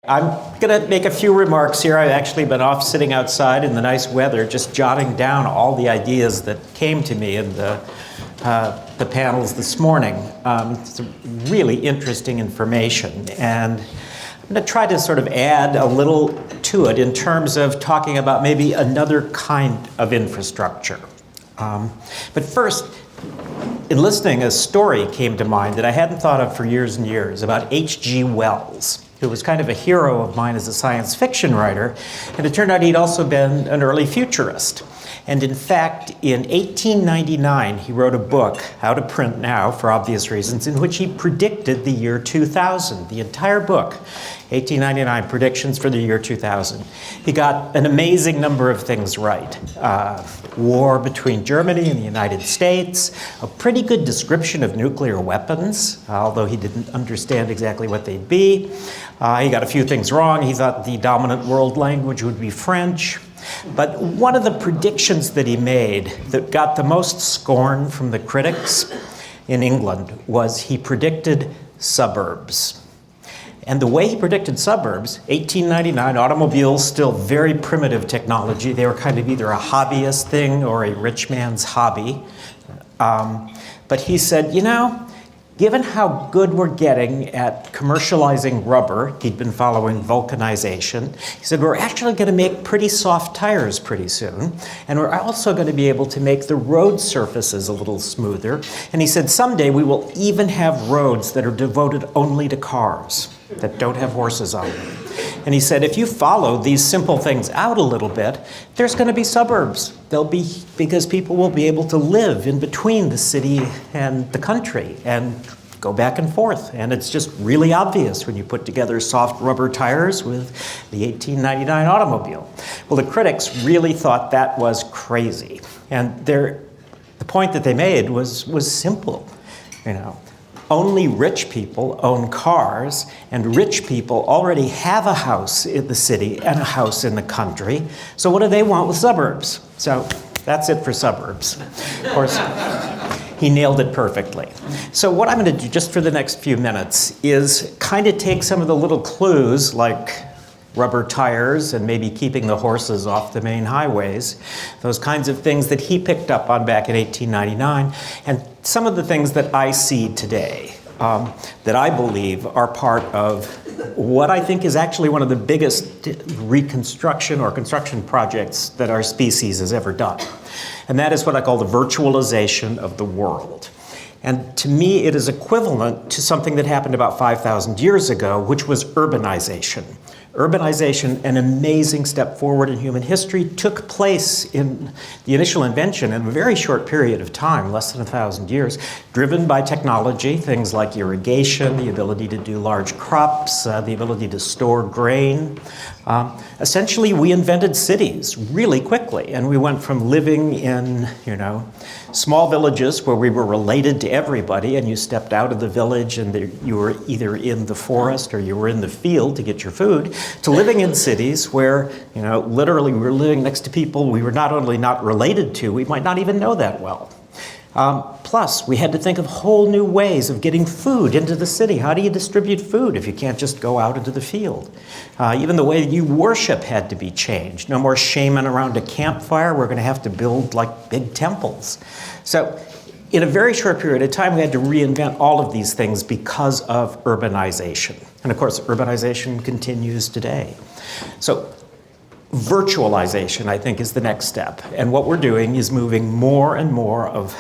I'm going to make a few remarks here. I've actually been off sitting outside in the nice weather, just jotting down all the ideas that came to me in the panels this morning. It's really interesting information, and I'm going to try to sort of add a little to it in terms of talking about maybe another kind of infrastructure. But first, in listening, a story came to mind that I hadn't thought of for years and years about H.G. Wells, who was kind of a hero of mine as a science fiction writer, and it turned out he'd also been an early futurist. And in fact, in 1899, he wrote a book, out of print now for obvious reasons, in which he predicted the year 2000, the entire book, 1899, predictions for the year 2000. He got an amazing number of things right. War between Germany and the United States, a pretty good description of nuclear weapons, although he didn't understand exactly what they'd be. He got a few things wrong. He thought the dominant world language would be French. But one of the predictions that he made that got the most scorn from the critics in England was he predicted suburbs. And the way he predicted suburbs, 1899, automobiles, still very primitive technology. They were kind of either a hobbyist thing or a rich man's hobby. But he said, you know, given how good we're getting at commercializing rubber, he'd been following vulcanization, he said, we're actually going to make pretty soft tires pretty soon, and we're also going to be able to make the road surfaces a little smoother. And he said, someday we will even have roads that are devoted only to cars, that don't have horses on them. And he said, if you follow these simple things out a little bit, there's going to be suburbs. They'll be, because people will be able to live in between the city and the country and go back and forth. And it's just really obvious when you put together soft rubber tires with the 1899 automobile. Well, the critics really thought that was crazy. And the point that they made was simple, you know. Only rich people own cars, and rich people already have a house in the city and a house in the country. So what do they want with suburbs? So that's it for suburbs. Of course, he nailed it perfectly. So what I'm going to do just for the next few minutes is kind of take some of the little clues like rubber tires and maybe keeping the horses off the main highways, those kinds of things that he picked up on back in 1899, and some of the things that I see today that I believe are part of what I think is actually one of the biggest reconstruction or construction projects that our species has ever done. And that is what I call the virtualization of the world. And to me, it is equivalent to something that happened about 5,000 years ago, which was urbanization. Urbanization, an amazing step forward in human history, took place in the initial invention in a very short period of time, less than 1,000 years, driven by technology, things like irrigation, the ability to do large crops, the ability to store grain. Essentially, we invented cities really quickly, and we went from living in, small villages where we were related to everybody, and you stepped out of the village and you were either in the forest or you were in the field to get your food, to living in cities where, literally we were living next to people we were not only not related to, we might not even know that well. Plus, we had to think of whole new ways of getting food into the city. How do you distribute food if you can't just go out into the field? Even the way you worship had to be changed. No more shaman around a campfire. We're going to have to build like big temples. So in a very short period of time, we had to reinvent all of these things because of urbanization. And of course, urbanization continues today. So virtualization, I think, is the next step. And what we're doing is moving more and more of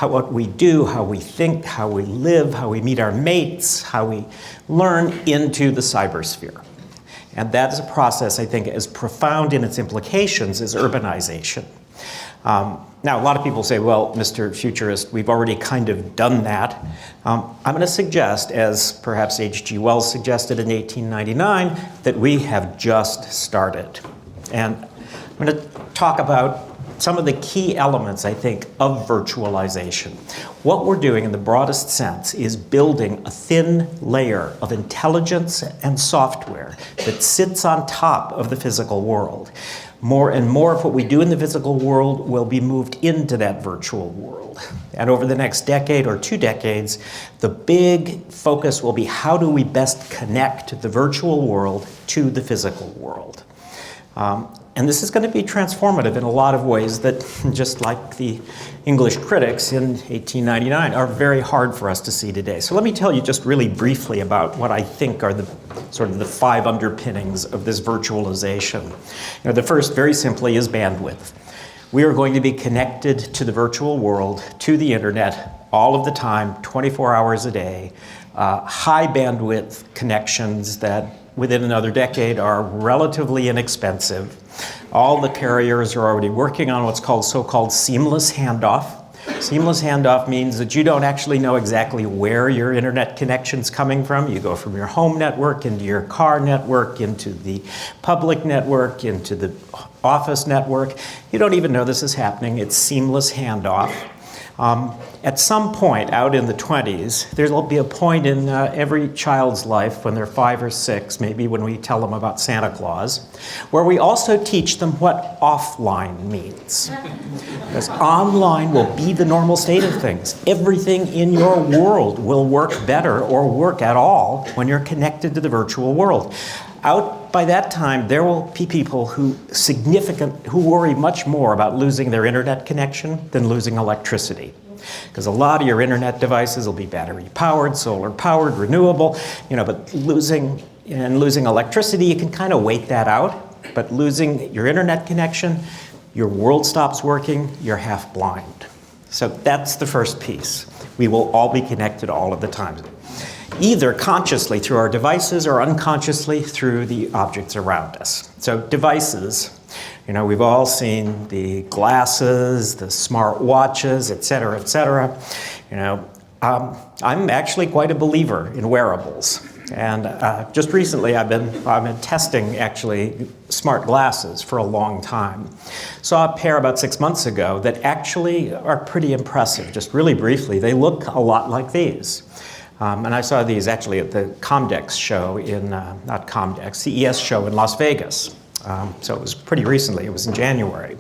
what we do, how we think, how we live, how we meet our mates, how we learn into the cybersphere. And that is a process, I think, as profound in its implications as urbanization. Now, a lot of people say, well, Mr. Futurist, we've already kind of done that. I'm going to suggest, as perhaps H.G. Wells suggested in 1899, that we have just started. And I'm going to talk about some of the key elements, I think, of virtualization. What we're doing in the broadest sense is building a thin layer of intelligence and software that sits on top of the physical world. More and more of what we do in the physical world will be moved into that virtual world. And over the next decade or 2 decades, the big focus will be how do we best connect the virtual world to the physical world. And this is going to be transformative in a lot of ways that, just like the English critics in 1899, are very hard for us to see today. So let me tell you just really briefly about what I think are the sort of the 5 underpinnings of this virtualization. The first, very simply, is bandwidth. We are going to be connected to the virtual world, to the internet, all of the time, 24 hours a day, high bandwidth connections that within another decade are relatively inexpensive. All the carriers are already working on what's called so-called seamless handoff. Seamless handoff means that you don't actually know exactly where your internet connection's coming from. You go from your home network into your car network, into the public network, into the office network. You don't even know this is happening. It's seamless handoff. At some point out in the 20s, there will be a point in every child's life when they're 5 or 6, maybe when we tell them about Santa Claus, where we also teach them what offline means. Because online will be the normal state of things. Everything in your world will work better or work at all when you're connected to the virtual world. Out by that time, there will be people who worry much more about losing their internet connection than losing electricity. Because a lot of your internet devices will be battery powered, solar powered, renewable, but losing electricity, you can kind of wait that out. But losing your internet connection, your world stops working, you're half blind. So that's the first piece. We will all be connected all of the time, either consciously through our devices or unconsciously through the objects around us. So devices, we've all seen the glasses, the smart watches, et cetera, et cetera. I'm actually quite a believer in wearables. And just recently I've been testing actually smart glasses for a long time. Saw a pair about 6 months ago that actually are pretty impressive. Just really briefly, they look a lot like these. And I saw these actually at the Comdex show CES show in Las Vegas. So it was pretty recently, it was in January.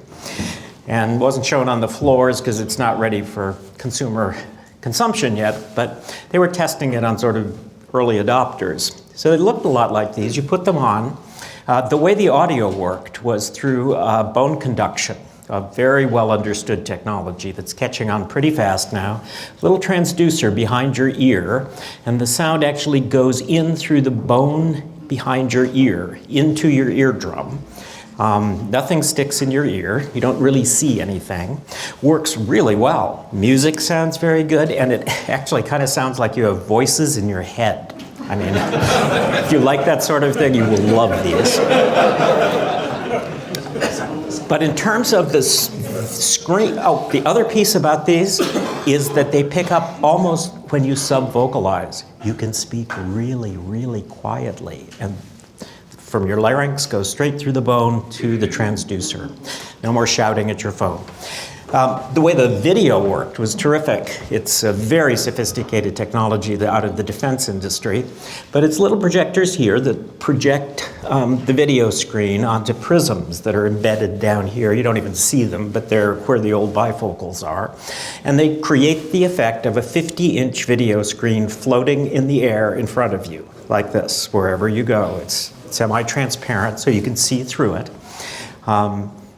And wasn't shown on the floors because it's not ready for consumer consumption yet, but they were testing it on sort of early adopters. So it looked a lot like these. You put them on. The way the audio worked was through bone conduction, a very well understood technology that's catching on pretty fast now. Little transducer behind your ear, and the sound actually goes in through the bone behind your ear, into your eardrum. Nothing sticks in your ear. You don't really see anything. Works really well. Music sounds very good, and it actually kind of sounds like you have voices in your head. I mean, if you like that sort of thing, you will love these. But in terms of the screen, the other piece about these is that they pick up almost when you sub-vocalize. You can speak really, really quietly, and from your larynx goes straight through the bone to the transducer. No more shouting at your phone. The way the video worked was terrific. It's a very sophisticated technology out of the defense industry, but it's little projectors here that project the video screen onto prisms that are embedded down here. You don't even see them, but they're where the old bifocals are. And they create the effect of a 50-inch video screen floating in the air in front of you, like this, wherever you go. It's semi-transparent, so you can see through it.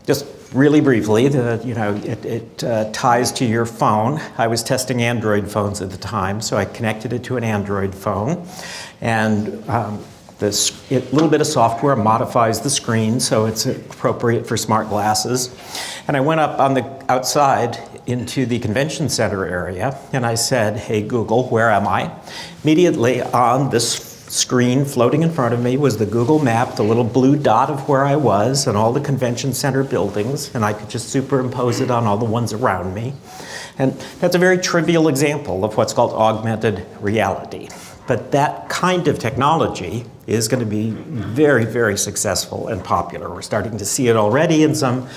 Just really briefly, it ties to your phone. I was testing Android phones at the time, so I connected it to an Android phone. And a little bit of software modifies the screen, so it's appropriate for smart glasses. And I went up on the outside into the convention center area, and I said, "Hey, Google, where am I?" Immediately on this screen floating in front of me was the Google map, the little blue dot of where I was and all the convention center buildings, and I could just superimpose it on all the ones around me. And that's a very trivial example of what's called augmented reality. But that kind of technology is going to be very, very successful and popular. We're starting to see it already in some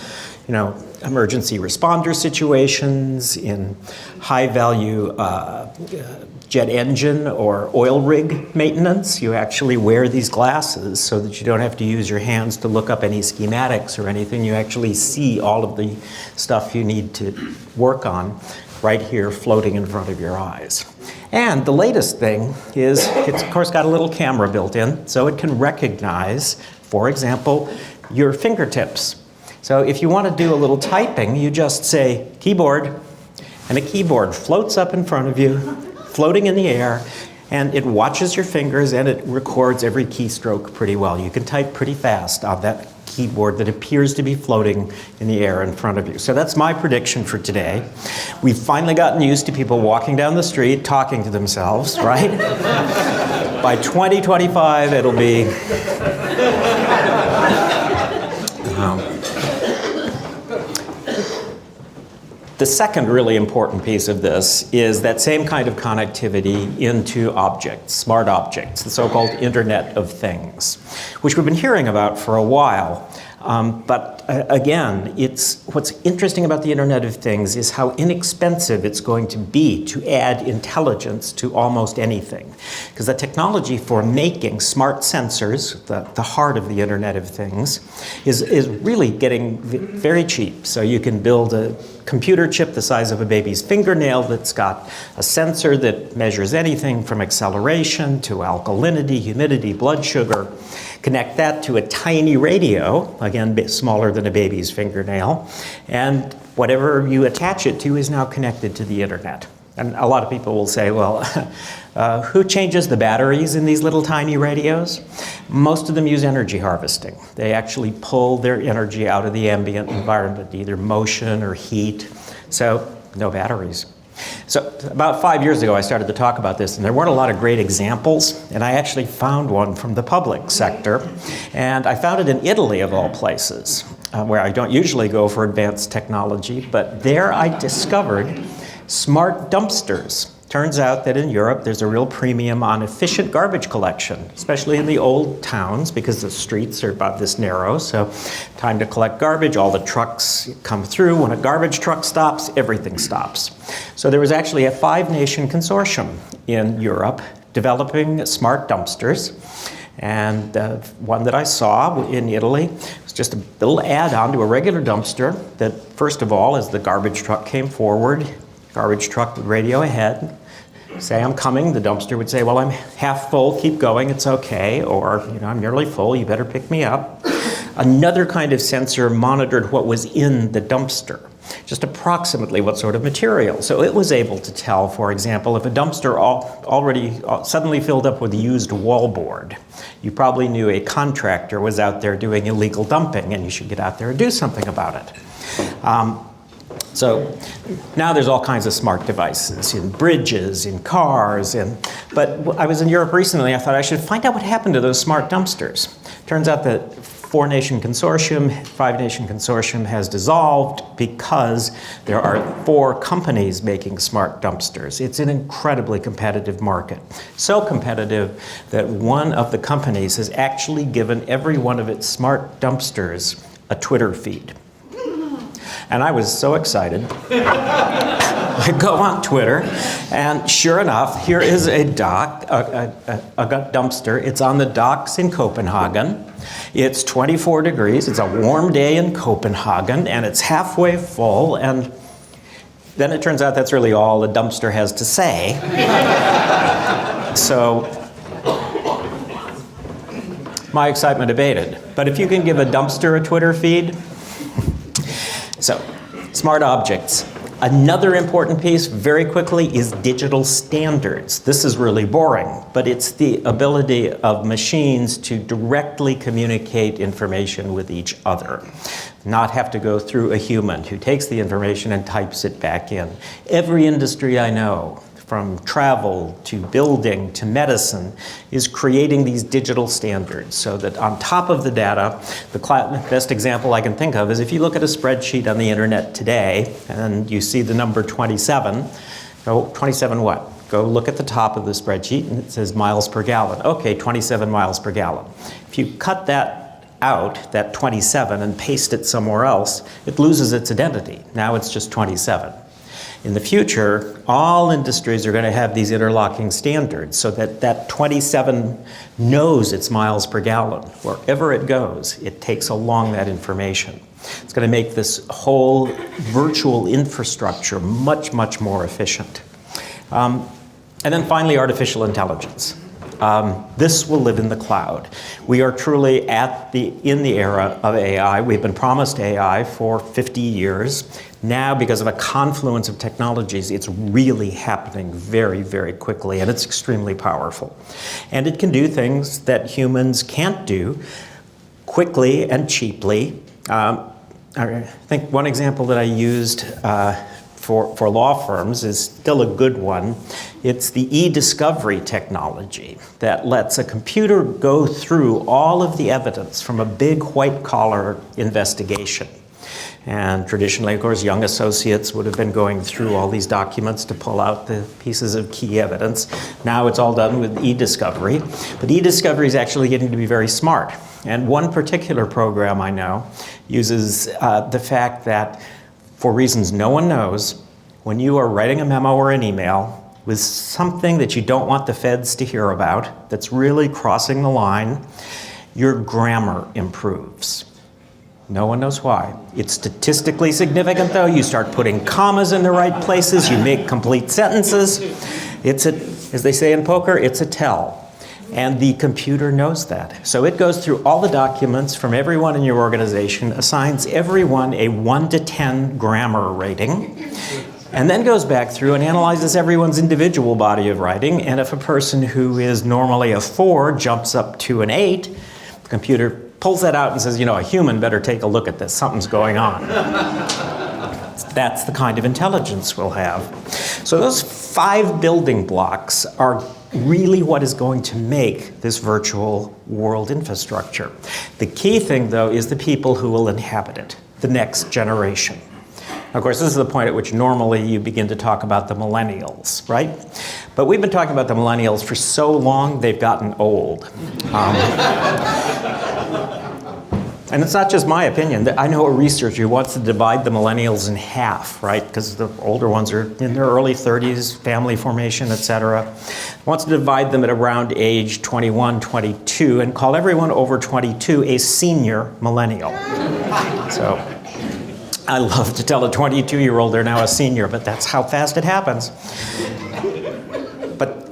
emergency responder situations, in high-value jet engine or oil rig maintenance. You actually wear these glasses so that you don't have to use your hands to look up any schematics or anything. You actually see all of the stuff you need to work on right here floating in front of your eyes. And the latest thing is it's of course got a little camera built in, so it can recognize, for example, your fingertips. So if you want to do a little typing, you just say keyboard, and a keyboard floats up in front of you, floating in the air, and it watches your fingers and it records every keystroke pretty well. You can type pretty fast on that keyboard that appears to be floating in the air in front of you. So that's my prediction for today. We've finally gotten used to people walking down the street talking to themselves, right? By 2025, it'll be... The second really important piece of this is that same kind of connectivity into objects, smart objects, the so-called Internet of Things, which we've been hearing about for a while. Again, what's interesting about the Internet of Things is how inexpensive it's going to be to add intelligence to almost anything. Because the technology for making smart sensors, the heart of the Internet of Things, is really getting very cheap. So you can build a computer chip the size of a baby's fingernail that's got a sensor that measures anything from acceleration to alkalinity, humidity, blood sugar. Connect that to a tiny radio, again, smaller than a baby's fingernail, and whatever you attach it to is now connected to the internet. And a lot of people will say, well, who changes the batteries in these little tiny radios? Most of them use energy harvesting. They actually pull their energy out of the ambient environment, either motion or heat, so no batteries. So about 5 years ago, I started to talk about this, and there weren't a lot of great examples, and I actually found one from the public sector, and I found it in Italy, of all places, where I don't usually go for advanced technology, but there I discovered smart dumpsters. Turns out that in Europe, there's a real premium on efficient garbage collection, especially in the old towns, because the streets are about this narrow. So time to collect garbage, all the trucks come through. When a garbage truck stops, everything stops. So there was actually a 5-nation consortium in Europe developing smart dumpsters. And one that I saw in Italy was just a little add-on to a regular dumpster that, first of all, as the garbage truck came forward, garbage truck would radio ahead, say, I'm coming. The dumpster would say, well, I'm half full, keep going, it's okay. Or, I'm nearly full, you better pick me up. Another kind of sensor monitored what was in the dumpster, just approximately what sort of material. So it was able to tell, for example, if a dumpster already suddenly filled up with used wallboard, you probably knew a contractor was out there doing illegal dumping and you should get out there and do something about it. So now there's all kinds of smart devices in bridges, in cars, but I was in Europe recently. I thought I should find out what happened to those smart dumpsters. Turns out that 4-nation consortium, 5-nation consortium has dissolved because there are 4 companies making smart dumpsters. It's an incredibly competitive market. So competitive that one of the companies has actually given every one of its smart dumpsters a Twitter feed. And I was so excited. I go on Twitter, and sure enough, here is a dumpster. It's on the docks in Copenhagen. It's 24 degrees. It's a warm day in Copenhagen, and it's halfway full. And then it turns out that's really all the dumpster has to say. So my excitement abated. But if you can give a dumpster a Twitter feed, so, smart objects. Another important piece, very quickly, is digital standards. This is really boring, but it's the ability of machines to directly communicate information with each other, not have to go through a human who takes the information and types it back in. Every industry I know, from travel to building to medicine, is creating these digital standards so that on top of the data, the best example I can think of is if you look at a spreadsheet on the internet today and you see the number 27, go 27 what? Go look at the top of the spreadsheet and it says miles per gallon. Okay, 27 miles per gallon. If you cut that out, that 27, and paste it somewhere else, it loses its identity. Now it's just 27. In the future, all industries are going to have these interlocking standards so that that 27 knows its miles per gallon. Wherever it goes, it takes along that information. It's going to make this whole virtual infrastructure much, much more efficient. And then finally, artificial intelligence. This will live in the cloud. We are truly in the era of AI. We've been promised AI for 50 years. Now, because of a confluence of technologies, it's really happening very, very quickly, and it's extremely powerful. And it can do things that humans can't do quickly and cheaply. I think one example that I used for law firms is still a good one. It's the e-discovery technology that lets a computer go through all of the evidence from a big white-collar investigation. And traditionally, of course, young associates would have been going through all these documents to pull out the pieces of key evidence. Now it's all done with e-discovery. But e-discovery is actually getting to be very smart. And one particular program I know uses the fact that, for reasons no one knows, when you are writing a memo or an email with something that you don't want the feds to hear about, that's really crossing the line, your grammar improves. No one knows why. It's statistically significant, though. You start putting commas in the right places. You make complete sentences. It's as they say in poker, it's a tell. And the computer knows that. So it goes through all the documents from everyone in your organization, assigns everyone a 1 to 10 grammar rating, and then goes back through and analyzes everyone's individual body of writing. And if a person who is normally a 4 jumps up to an 8, the computer pulls that out and says, you know, a human better take a look at this. Something's going on. That's the kind of intelligence we'll have. So those 5 building blocks are really what is going to make this virtual world infrastructure. The key thing, though, is the people who will inhabit it, the next generation. Of course, this is the point at which normally you begin to talk about the millennials, right? But we've been talking about the millennials for so long, they've gotten old. And it's not just my opinion. I know a researcher who wants to divide the millennials in half, right? Because the older ones are in their early 30s, family formation, et cetera. Wants to divide them at around age 21, 22, and call everyone over 22 a senior millennial. So I love to tell a 22-year-old they're now a senior, but that's how fast it happens. But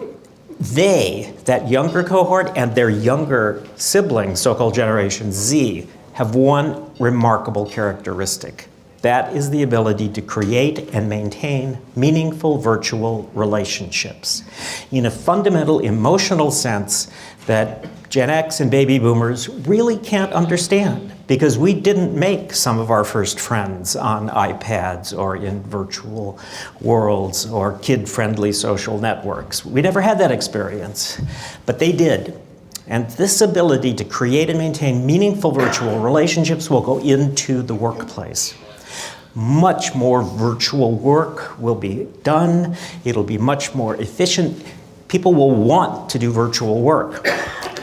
they, that younger cohort, and their younger siblings, so-called Generation Z, have one remarkable characteristic. That is the ability to create and maintain meaningful virtual relationships in a fundamental emotional sense that Gen X and baby boomers really can't understand, because we didn't make some of our first friends on iPads or in virtual worlds or kid-friendly social networks. We never had that experience, but they did. And this ability to create and maintain meaningful virtual relationships will go into the workplace. Much more virtual work will be done. It'll be much more efficient. People will want to do virtual work.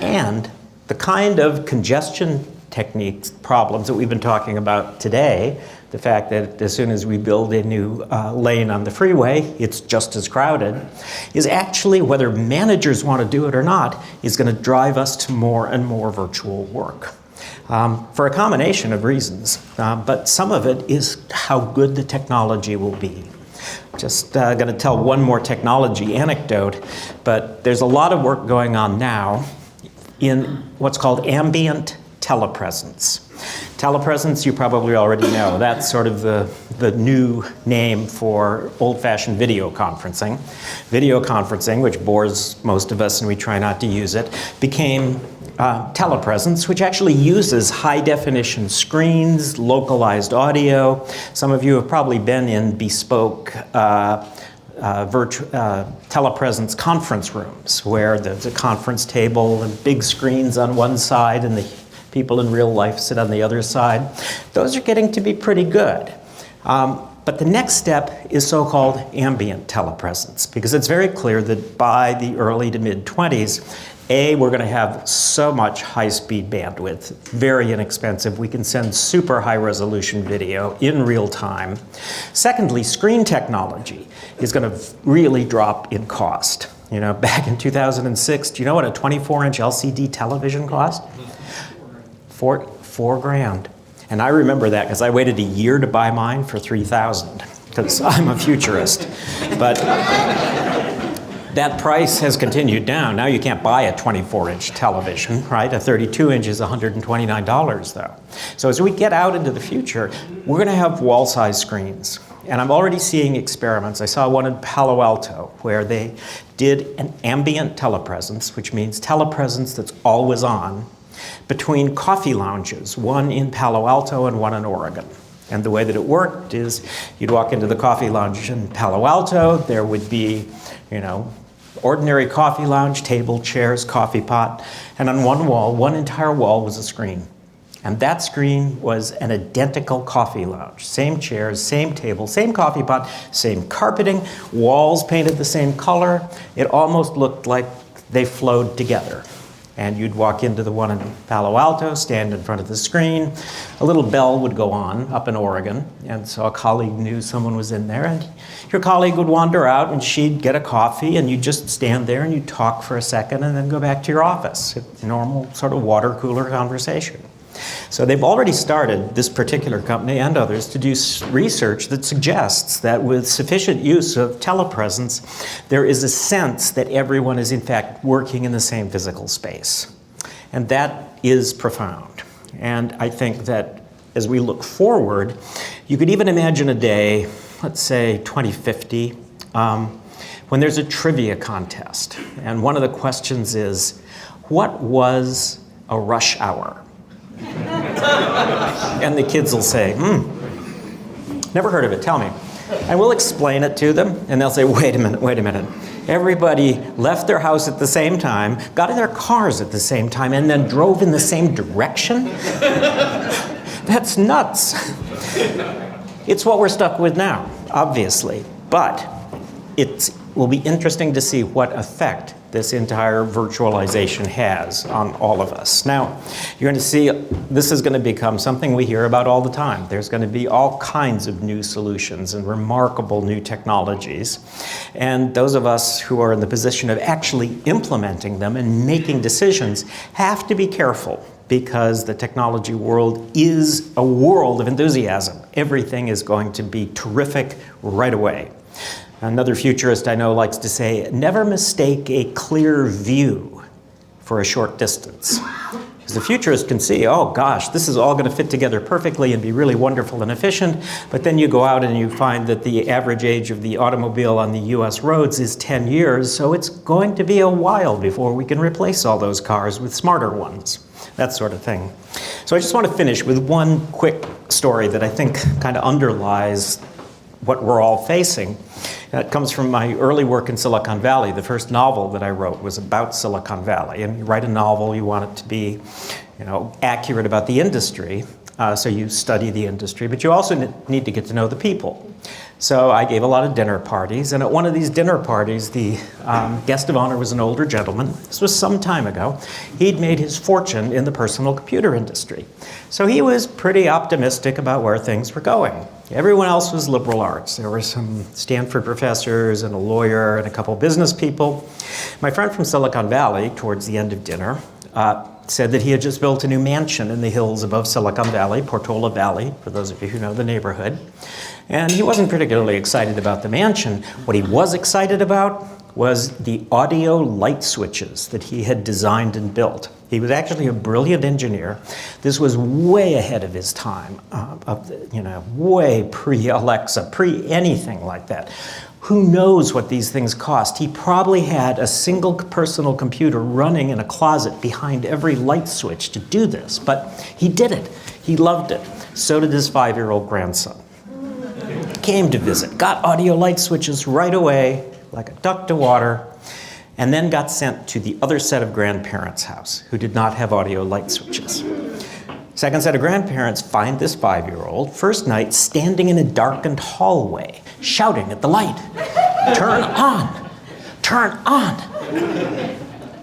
And the kind of congestion techniques, problems that we've been talking about today, the fact that as soon as we build a new lane on the freeway, it's just as crowded, is actually, whether managers want to do it or not, is going to drive us to more and more virtual work. For a combination of reasons, but some of it is how good the technology will be. Just going to tell one more technology anecdote, but there's a lot of work going on now in what's called ambient telepresence. Telepresence, you probably already know. That's sort of the new name for old-fashioned video conferencing. Video conferencing, which bores most of us and we try not to use it, became telepresence, which actually uses high-definition screens, localized audio. Some of you have probably been in bespoke telepresence conference rooms where there's a conference table and big screens on one side and the people in real life sit on the other side. Those are getting to be pretty good. But the next step is so-called ambient telepresence, because it's very clear that by the early to mid-20s, we're going to have so much high-speed bandwidth, very inexpensive. We can send super high-resolution video in real time. Secondly, screen technology is going to really drop in cost. You know, back in 2006, do you know what a 24-inch LCD television cost? $4 grand. And I remember that because I waited a year to buy mine for $3,000 because I'm a futurist. But that price has continued down. Now you can't buy a 24-inch television, right? A 32-inch is $129 though. So as we get out into the future, we're going to have wall-size screens. And I'm already seeing experiments. I saw one in Palo Alto where they did an ambient telepresence, which means telepresence that's always on, between coffee lounges, one in Palo Alto and one in Oregon. And the way that it worked is you'd walk into the coffee lounge in Palo Alto, there would be, you know, ordinary coffee lounge, table, chairs, coffee pot, and on one wall, one entire wall was a screen. And that screen was an identical coffee lounge. Same chairs, same table, same coffee pot, same carpeting, walls painted the same color. It almost looked like they flowed together. And you'd walk into the one in Palo Alto, stand in front of the screen. A little bell would go on up in Oregon. And so a colleague knew someone was in there. And your colleague would wander out and she'd get a coffee and you'd just stand there and you'd talk for a second and then go back to your office. A normal sort of water cooler conversation. So they've already started, this particular company and others, to do research that suggests that with sufficient use of telepresence, there is a sense that everyone is in fact working in the same physical space. And that is profound. And I think that as we look forward, you could even imagine a day, let's say 2050, when there's a trivia contest. And one of the questions is, what was a rush hour? And the kids will say, never heard of it, tell me. And we'll explain it to them, and they'll say, wait a minute. Everybody left their house at the same time, got in their cars at the same time, and then drove in the same direction? That's nuts. It's what we're stuck with now, obviously. But it will be interesting to see what effect this entire virtualization has on all of us. Now, you're going to see this is going to become something we hear about all the time. There's going to be all kinds of new solutions and remarkable new technologies. And those of us who are in the position of actually implementing them and making decisions have to be careful, because the technology world is a world of enthusiasm. Everything is going to be terrific right away. Another futurist I know likes to say, never mistake a clear view for a short distance. Because the futurist can see, oh gosh, this is all going to fit together perfectly and be really wonderful and efficient, but then you go out and you find that the average age of the automobile on the US roads is 10 years, so it's going to be a while before we can replace all those cars with smarter ones. That sort of thing. So I just want to finish with one quick story that I think kind of underlies what we're all facing. It comes from my early work in Silicon Valley. The first novel that I wrote was about Silicon Valley. And you write a novel, you want it to be, accurate about the industry. So you study the industry, but you also need to get to know the people. So I gave a lot of dinner parties, and at one of these dinner parties, the guest of honor was an older gentleman. This was some time ago. He'd made his fortune in the personal computer industry. So he was pretty optimistic about where things were going. Everyone else was liberal arts. There were some Stanford professors and a lawyer and a couple business people. My friend from Silicon Valley, towards the end of dinner, said that he had just built a new mansion in the hills above Silicon Valley, Portola Valley, for those of you who know the neighborhood. And he wasn't particularly excited about the mansion. What he was excited about was the audio light switches that he had designed and built. He was actually a brilliant engineer. This was way ahead of his time, way pre-Alexa, pre-anything like that. Who knows what these things cost? He probably had a single personal computer running in a closet behind every light switch to do this, but he did it. He loved it. So did his 5-year-old grandson. Came to visit, got audio light switches right away, like a duck to water, and then got sent to the other set of grandparents' house who did not have audio light switches. Second set of grandparents find this 5-year-old, first night, standing in a darkened hallway, shouting at the light, "Turn on! Turn on!"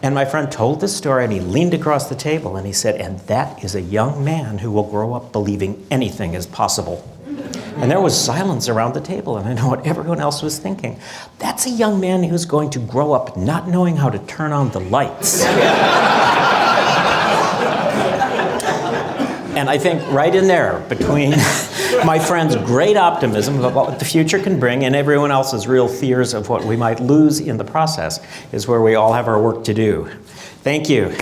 And my friend told this story, and he leaned across the table and he said, "And that is a young man who will grow up believing anything is possible." And there was silence around the table, and I know what everyone else was thinking. That's a young man who's going to grow up not knowing how to turn on the lights. And I think right in there, between my friend's great optimism about what the future can bring and everyone else's real fears of what we might lose in the process, is where we all have our work to do. Thank you.